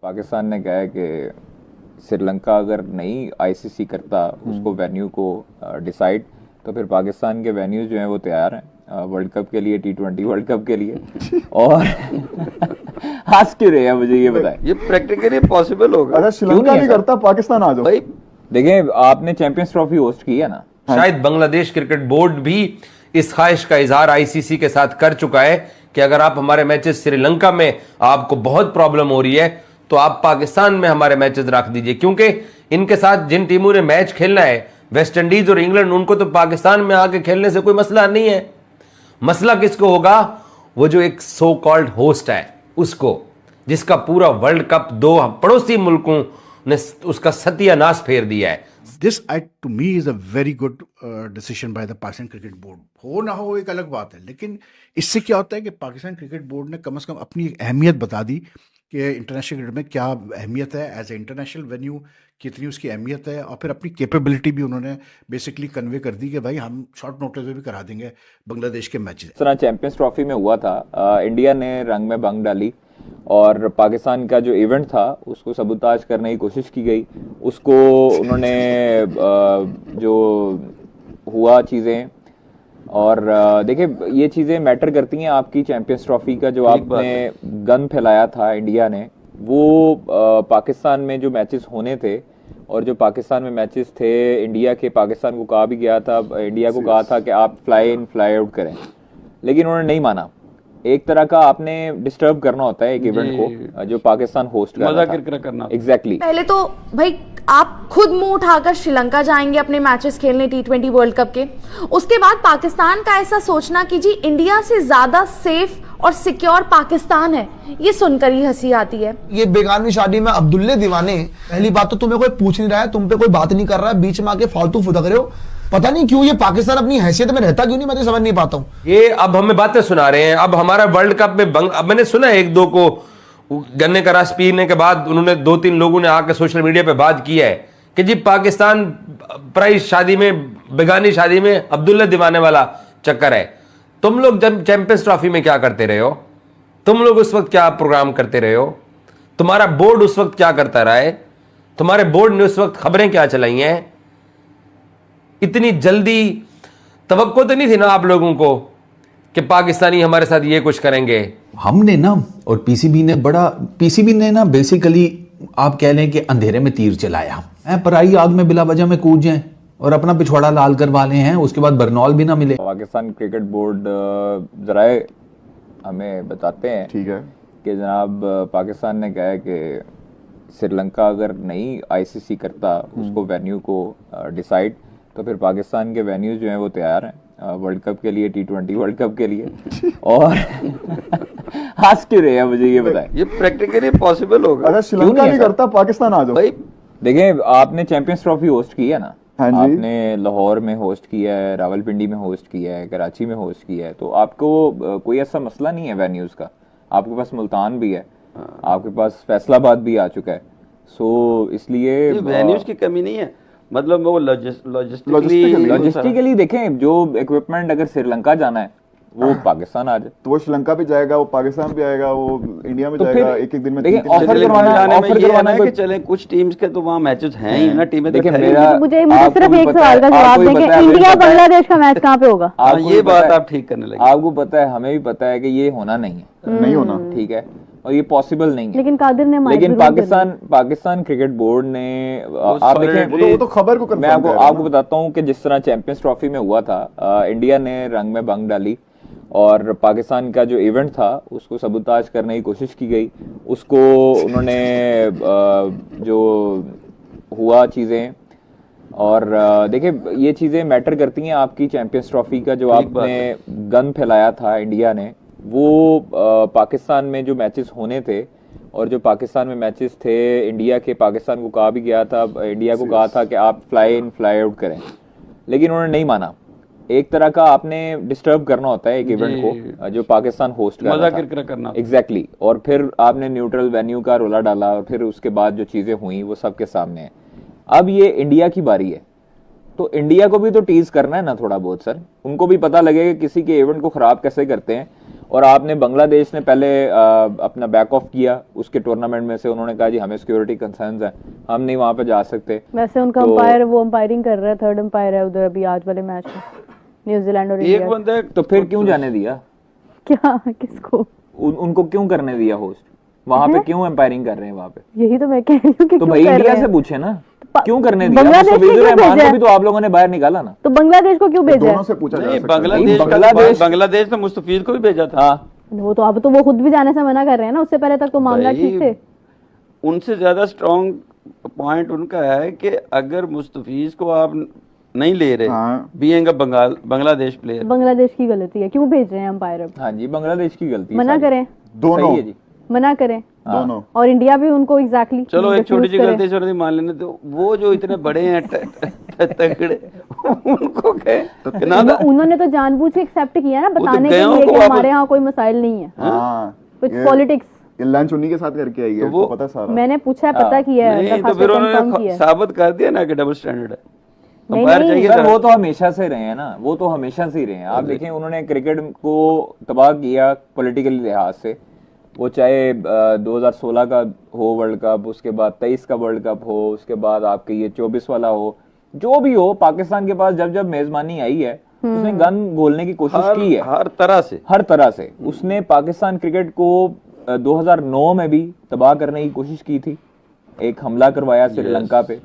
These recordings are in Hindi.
पाकिस्तान ने कहा है कि श्रीलंका अगर नहीं आईसीसी करता उसको वेन्यू को डिसाइड, तो फिर पाकिस्तान के वेन्यूज जो हैं वो तैयार हैं वर्ल्ड कप के लिए, T20 वर्ल्ड कप के लिए। और हंस क्यों रहे हैं, मुझे ये बताएं। ये प्रैक्टिकली पॉसिबल होगा। अगर श्रीलंका नहीं करता पाकिस्तान आ जाओ। भाई देखें, आपने चैंपियंस ट्रॉफी होस्ट की है ना, शायद बांग्लादेश क्रिकेट बोर्ड भी इस ख्वाहिश का इजहार आईसीसी के साथ कर चुका है कि अगर आप हमारे मैचेस श्रीलंका में आपको बहुत प्रॉब्लम हो रही है तो आप पाकिस्तान में हमारे मैचेस रख दीजिए, क्योंकि इनके साथ जिन टीमों ने मैच खेलना है, वेस्ट इंडीज और इंग्लैंड, उनको तो पाकिस्तान में आके खेलने से कोई मसला नहीं है। मसला किसको होगा? वो जो एक सो कॉल्ड होस्ट है उसको, जिसका पूरा वर्ल्ड कप दो पड़ोसी मुल्कों ने उसका सत्यानाश फेर दिया है। This, to me, is a very good decision by the Pakistan Cricket Board. हो ना हो एक अलग बात है, लेकिन इससे क्या होता है कि पाकिस्तान क्रिकेट बोर्ड ने कम से कम अपनी अहमियत बता दी कि इंटरनेशनल क्रिकेट में क्या अहमियत है, एज ए इंटरनेशनल वेन्यू कितनी उसकी अहमियत है, और फिर अपनी कैपेबिलिटी भी उन्होंने बेसिकली कन्वे कर दी कि भाई हम शॉर्ट नोटिस में भी करा देंगे बांग्लादेश के मैचेस। इस तरह चैंपियंस ट्रॉफी में हुआ था, इंडिया ने रंग में भंग डाली और पाकिस्तान का जो इवेंट था उसको सबूताज करने की कोशिश की गई। उसको उन्होंने जो हुआ चीज़ें, और देखिए ये चीज़ें मैटर करती हैं। आपकी चैंपियंस ट्रॉफी का जो आपने गन फैलाया था इंडिया ने, वो पाकिस्तान में जो मैचेस होने थे और जो पाकिस्तान में मैचेस थे इंडिया के, पाकिस्तान को कहा भी गया था, इंडिया को कहा था कि आप फ्लाई इन फ्लाई आउट करें, लेकिन उन्होंने नहीं माना। एक तरह का आपने डिस्टर्ब करना होता है एक इवेंट को जो पाकिस्तान होस्ट कर रहा था। करना एग्जैक्टली। पहले तो भाई आप खुद मुंह उठाकर श्रीलंका जाएंगे अपने मैचेस खेलने T20 वर्ल्ड कप के, उसके बाद पाकिस्तान का ऐसा सोचना कि जी इंडिया से ज्यादा सेफ और सिक्योर पाकिस्तान है, ये सुनकर ही हंसी आती है। ये बेगानी शादी में अब्दुल्ले दीवाने, पहली बात तो तुम्हें कोई पूछ नहीं रहा है, तुम पे कोई बात नहीं कर रहा है, बीच में आके फालतू फुदक रहे हो। पता नहीं क्यों ये पाकिस्तान अपनी हैसियत में रहता क्यों नहीं, मैं तो समझ नहीं पाता हूँ। ये अब हमें बातें सुना रहे हैं। अब हमारा वर्ल्ड कप में अब मैंने सुना है एक दो को गन्ने का रस पीने के बाद उन्होंने 2-3 लोगों ने आकर सोशल मीडिया पे बात की है कि जी पाकिस्तान प्राइस शादी में, बेगानी शादी में अब्दुल्ला दीवाने वाला चक्कर है। तुम लोग जब चैंपियंस ट्रॉफी में क्या करते रहे हो? तुम लोग उस वक्त क्या प्रोग्राम करते रहे हो? तुम्हारा बोर्ड उस वक्त क्या करता रहा है? तुम्हारे बोर्ड ने उस वक्त खबरें क्या चलाई हैं? इतनी जल्दी तवक्को तो नहीं थी ना आप लोगों को कि पाकिस्तानी हमारे साथ ये कुछ करेंगे। हमने ना, और पीसीबी ने ना बेसिकली आप कह लें कि अंधेरे में तीर चलाया है, पराई आग में बिला वजह में कूद जाएं और अपना पिछवाड़ा लाल करवा ले हैं, उसके बाद बरनौल भी ना मिले। पाकिस्तान क्रिकेट बोर्ड जराए हमें बताते हैं, ठीक है, कि जनाब पाकिस्तान ने कहा है कि श्रीलंका अगर नहीं आईसीसी करता उसको वेन्यू को डिसाइड, तो फिर पाकिस्तान के वेन्यूज जो हैं वो तैयार हैं वर्ल्ड कप के लिए, T20 वर्ल्ड कप के लिए। और हंस क्यों रहे हैं, मुझे ये बताएं। ये प्रैक्टिकली पॉसिबल होगा। अगर श्रीलंका नहीं करता पाकिस्तान आ जाओ। भाई देखें, आपने चैंपियंस ट्रॉफी होस्ट की है ना, हाँ जी। आपने लाहौर में होस्ट किया है, रावलपिंडी में होस्ट किया है, कराची में होस्ट किया है, तो आपको कोई ऐसा मसला नहीं है वेन्यूज का। आपके पास मुल्तान भी है, आपके पास फैसलाबाद भी आ चुका है, सो इसलिए वेन्यूज की कमी नहीं है। मतलब वो लॉजिस्टिकली देखें, जो इक्विपमेंट अगर श्रीलंका जाना है वो पाकिस्तान आ जाए, तो वो श्रीलंका भी जाएगा, वो पाकिस्तान भी आएगा, वो इंडिया में तो जाएगा, एक दिन में ऑफर करवाना कि चले कुछ टीम्स के तो वहाँ मैचेस हैं ही ना, टीमें। देखिए मुझे सिर्फ एक सवाल का जवाब दें कि इंडिया बांग्लादेश का मैच कहाँ पे होगा? ये बात आप ठीक करने लगे। आपको पता है, हमें भी पता है कि ये होना नहीं है, नहीं होना, ठीक है, और ये पॉसिबल नहीं है। लेकिन कादिर ने लेकिन पाकिस्तान क्रिकेट बोर्ड ने, आप देखें वो तो खबर को मैं आपको बताता हूँ कि जिस तरह चैंपियंस ट्रॉफी में हुआ था, इंडिया ने रंग में भंग डाली और पाकिस्तान का जो इवेंट था उसको सबूताज करने की कोशिश की गई। उसको उन्होंने जो हुआ चीज़ें, और देखिए ये चीज़ें मैटर करती हैं। आपकी चैंपियंस ट्रॉफी का जो आपने गन फैलाया था इंडिया ने, वो पाकिस्तान में जो मैचेस होने थे और जो पाकिस्तान में मैचेस थे इंडिया के, पाकिस्तान को कहा भी गया था, इंडिया को कहा था कि आप फ्लाई इन फ्लाई आउट करें, लेकिन उन्होंने नहीं माना। एक तरह का आपने डिस्टर्ब करना होता है एक इवेंट को जो पाकिस्तान होस्ट कर रहा था। करना एग्जैक्टली। और फिर आपने न्यूट्रल वेन्यू का रोला डाला और फिर उसके बाद जो चीजें हुई वो सबके सामने है। अब ये इंडिया की बारी है, तो इंडिया को भी तो टीज करना है ना थोड़ा बहुत सर, उनको भी पता लगेगा किसी के इवेंट को खराब कैसे करते हैं। और आपने बांग्लादेश ने पहले अपना बैक ऑफ किया उसके टूर्नामेंट में से, उन्होंने कहा जी हमें सिक्योरिटी कंसर्न्स हैं, हम नहीं वहां पे जा सकते। वैसे उनका अंपायर वो अंपायरिंग कर रहा है, थर्ड अंपायर है उधर अभी आज वाले मैच में, न्यूजीलैंड और एक इंडिया। बंदा तो फिर क्यों जाने दिया? क्या किसको? उनको क्यों करने दिया होस्ट? वहां पे क्यों एम्पायरिंग कर रहे हैं वहां पे? यही तो मैं कह रही हूँ कि तो क्यों भाई कर इंडिया रहे से हैं? पूछे ना, क्यों करने दिया? बांग्लादेश को मुस्तफिजुर क्यों रहमान भेजा को है? भी तो आप लोगों ने बाहर निकाला ना। तो बांग्लादेश को क्यों भेजा दोनों है? से पूछा जा नहीं, सकता है। बांग्लादेश ने मुस्तफीज को भी भेजा था। हाँ, वो तो अब तो वो खुद भी जाने से मना कर रहे हैं ना, उससे पहले तक तो मामला भाई, ठीक थे। उनसे ज्यादा स्ट्रॉन्ग पॉइंट उनका है कि अगर मुस्तफीज को आप नहीं ले रहे, हाँ। Being a Bangladesh player, Bangladesh की गलती है, क्यों भेज रहे हैं अंपायर अब? हाँ जी, बांग्लादेश की गलती है मना सारी। करें, दोनों सही है जी। मना करें, दोनों। और इंडिया भी उनको एग्जैक्टली चलो एक छोटी सी गलती छोटी सी मान लेने तो वो जो इतने बड़े हैं तगड़े उनको कहे ना था। उन्होंने तो जानबूझ के एक्सेप्ट किया ना, तो बताने के गए लिए को कि वापस- हमारे यहाँ कोई मसाइल नहीं है, हाँ, कुछ ये- पॉलिटिक्स। ये लंच उन्हीं के साथ करके आई है, तो वो- तो पता सारा। मैंने पूछा है, पता किया है, नहीं तो खास फिर कर confirm उन्होंने किया है। साबित कर दिया ना कि डबल स्टैंडर्ड है। नहीं, अंपायर नहीं, चाहिए सर था। वो तो हमेशा से रहे हैं ना, वो तो हमेशा से ही रहे हैं। आप देखें उन्होंने क्रिकेट को तबाह किया पॉलिटिकल लिहाज से, वो चाहे 2016 का हो वर्ल्ड कप, उसके बाद 23 का वर्ल्ड कप हो, उसके बाद आपके ये 24 वाला हो, जो भी हो, पाकिस्तान के पास जब जब मेजबानी आई है उसने गन घोलने की कोशिश की है हर तरह से। हर तरह से। उसने पाकिस्तान क्रिकेट को 2009 में भी तबाह करने की कोशिश की थी, एक हमला करवाया श्रीलंका पे।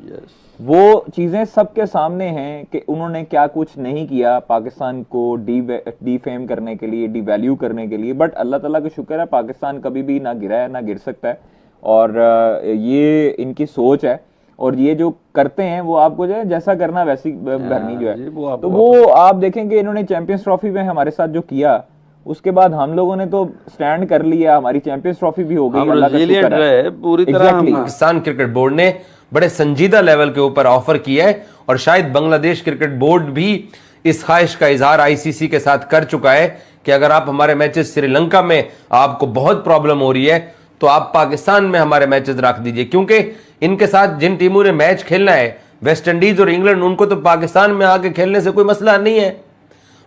वो चीजें सबके सामने हैं कि उन्होंने क्या कुछ नहीं किया पाकिस्तान को डीफेम करने के लिए, डीवैल्यू करने के लिए। बट अल्लाह ताला का शुक्र है पाकिस्तान कभी भी ना गिरा है ना गिर सकता है, और ये इनकी सोच है। और ये जो करते हैं वो आपको जो है जैसा करना वैसी भरनी जो जी, है। तो वो आप देखेंगे इन्होंने चैंपियंस ट्रॉफी में हमारे साथ जो किया, उसके बाद हम लोगों ने तो स्टैंड कर लिया, हमारी चैंपियंस ट्रॉफी भी हो गई, हम अल्लाह का resilient शुक्र है। रहे पूरी तरह। Exactly. पाकिस्तान क्रिकेट बोर्ड ने बड़े संजीदा लेवल के ऊपर ऑफर किया है, और शायद बांग्लादेश क्रिकेट बोर्ड भी इस ख्वाहिश का इजहार आईसीसी के साथ कर चुका है कि अगर आप हमारे मैचेस श्रीलंका में आपको बहुत प्रॉब्लम हो रही है तो आप पाकिस्तान में हमारे मैचेस रख दीजिए, क्योंकि इनके साथ जिन टीमों ने मैच खेलना है, वेस्ट इंडीज और इंग्लैंड, उनको तो पाकिस्तान में आके खेलने से कोई मसला नहीं है।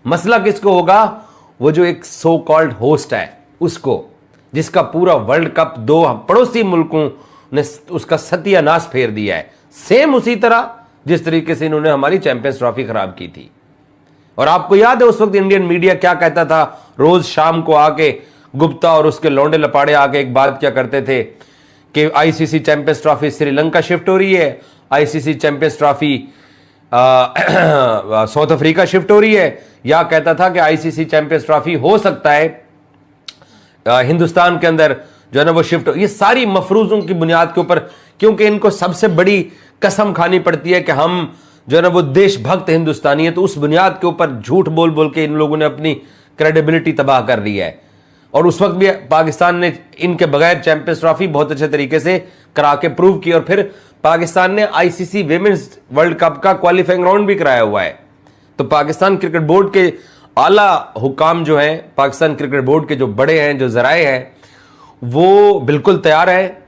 मसला किसको होगा? वो जो एक सो कॉल्ड होस्ट है उसको, जिसका पूरा वर्ल्ड कप 2 पड़ोसी मुल्कों ने उसका सत्यानाश फेर दिया है, सेम उसी तरह जिस तरीके से इन्होंने हमारी चैंपियंस ट्रॉफी खराब की थी। और आपको याद है उस वक्त इंडियन मीडिया क्या कहता था? रोज शाम को आके गुप्ता और उसके लौंडे लपाड़े आके एक बात क्या करते थे कि ICC champions trophy Sri Lanka shift हो रही है, ICC champions trophy south Africa shift हो रही है, या कहता था कि आईसीसी चैंपियंस ट्रॉफी हो सकता है हिंदुस्तान के अंदर जो है ना वो शिफ्ट हो। ये सारी मफरूजों की बुनियाद के ऊपर, क्योंकि इनको सबसे बड़ी कसम खानी पड़ती है कि हम जो है ना वो देशभक्त हिंदुस्तानी है, तो उस बुनियाद के ऊपर झूठ बोल बोल के इन लोगों ने अपनी क्रेडिबिलिटी तबाह कर दी है। और उस वक्त भी पाकिस्तान ने इनके बगैर चैंपियंस ट्रॉफी बहुत अच्छे तरीके से करा के प्रूव की, और फिर पाकिस्तान ने आईसीसी विमेंस वर्ल्ड कप का क्वालिफाइंग राउंड भी कराया हुआ है। तो पाकिस्तान क्रिकेट बोर्ड के आला हुकाम जो हैं, पाकिस्तान क्रिकेट बोर्ड के जो बड़े हैं, जो जराए हैं, वो बिल्कुल तैयार है,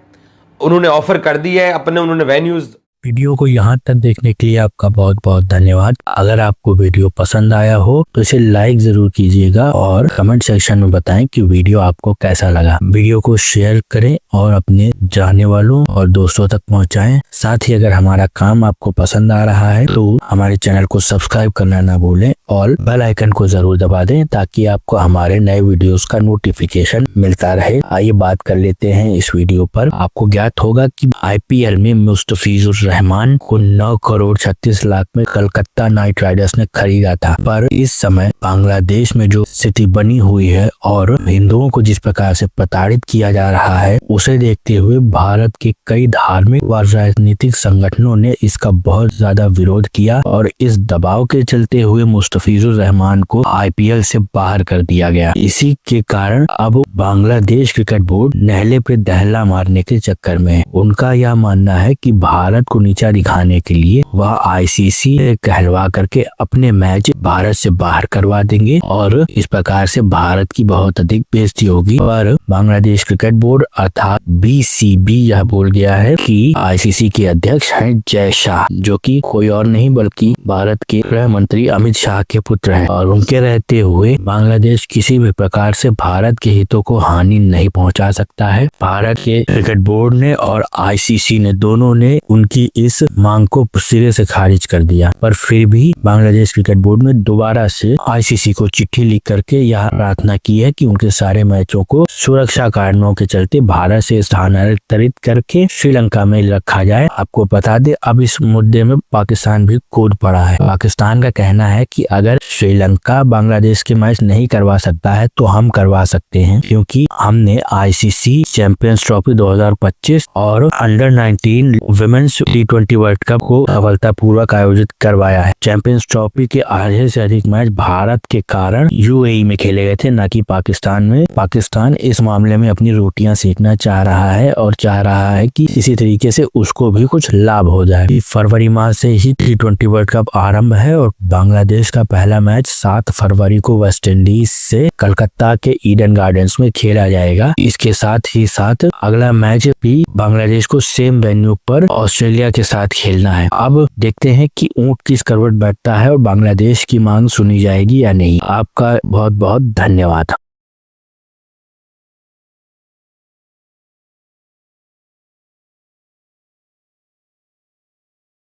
उन्होंने ऑफर कर दी है अपने, उन्होंने वेन्यूज। वीडियो को यहाँ तक देखने के लिए आपका बहुत बहुत धन्यवाद। अगर आपको वीडियो पसंद आया हो तो इसे लाइक जरूर कीजिएगा और कमेंट सेक्शन में बताएं कि वीडियो आपको कैसा लगा। वीडियो को शेयर करें और अपने जानने वालों और दोस्तों तक पहुंचाएं। साथ ही अगर हमारा काम आपको पसंद आ रहा है तो हमारे चैनल को सब्सक्राइब करना ना भूलें और बेल आइकन को जरूर दबा दें ताकि आपको हमारे नए वीडियोस का नोटिफिकेशन मिलता रहे। आइए बात कर लेते हैं इस वीडियो पर। आपको ज्ञात होगा कि आईपीएल में मुस्तफिजुर रहमान को 9 करोड़ 36 लाख में कलकत्ता नाइट राइडर्स ने खरीदा था, पर इस समय बांग्लादेश में जो स्थिति बनी हुई है और हिंदुओं को जिस प्रकार से प्रताड़ित किया जा रहा है, उसे देखते हुए भारत के कई धार्मिक व राजनीतिक संगठनों ने इसका बहुत ज्यादा विरोध किया और इस दबाव के चलते हुए मुस्तफिजुर रहमान को आईपीएल से बाहर कर दिया गया। इसी के कारण अब बांग्लादेश क्रिकेट बोर्ड नहले पे दहला मारने के चक्कर में है। उनका यह मानना है कि भारत को नीचा दिखाने के लिए वह आईसीसी कहलवा करके अपने मैच भारत से बाहर करवा देंगे और इस प्रकार से भारत की बहुत अधिक बेइज्जती होगी। पर बांग्लादेश क्रिकेट बोर्ड अर्थात बीसीबी यह बोल गया है कि आईसीसी के अध्यक्ष हैं जय शाह, जो कि कोई और नहीं बल्कि भारत के गृह मंत्री अमित शाह के पुत्र हैं और उनके रहते हुए बांग्लादेश किसी भी प्रकार से भारत के हितों को हानि नहीं पहुंचा सकता है। भारत के क्रिकेट बोर्ड ने और आईसीसी ने दोनों ने उनकी इस मांग को सिरे से खारिज कर दिया, पर फिर भी बांग्लादेश क्रिकेट बोर्ड ने दोबारा से आईसीसी को चिट्ठी लिख करके यह प्रार्थना की है कि उनके सारे मैचों को सुरक्षा कारणों के चलते भारत से स्थानांतरित करके श्रीलंका में रखा जाए। आपको बता दे, अब इस मुद्दे में पाकिस्तान भी कूद पड़ा है। पाकिस्तान का कहना है कि अगर श्रीलंका बांग्लादेश के मैच नहीं करवा सकता है तो हम करवा सकते हैं, क्योंकि हमने आईसीसी चैंपियंस ट्रॉफी 2025 और under 19 women's T20 world cup को सफलतापूर्वक आयोजित करवाया है। चैंपियंस ट्रॉफी के आधे से अधिक मैच भारत के कारण यूएई में खेले गए थे, न कि पाकिस्तान में। पाकिस्तान इस मामले में अपनी रोटियां सेकना चाह रहा है और चाह रहा है कि इसी तरीके से उसको भी कुछ लाभ हो जाए। फरवरी माह से ही T20 वर्ल्ड कप आरंभ है और बांग्लादेश का पहला मैच 7 फरवरी को वेस्ट इंडीज से कलकत्ता के ईडन गार्डन्स में खेला जाएगा। इसके साथ ही साथ अगला मैच भी बांग्लादेश को सेम वेन्यू पर ऑस्ट्रेलिया के साथ खेलना है। अब देखते हैं कि ऊंट किस करवट बैठता है और बांग्लादेश की मांग सुनी जाएगी या नहीं। आपका बहुत बहुत धन्यवाद।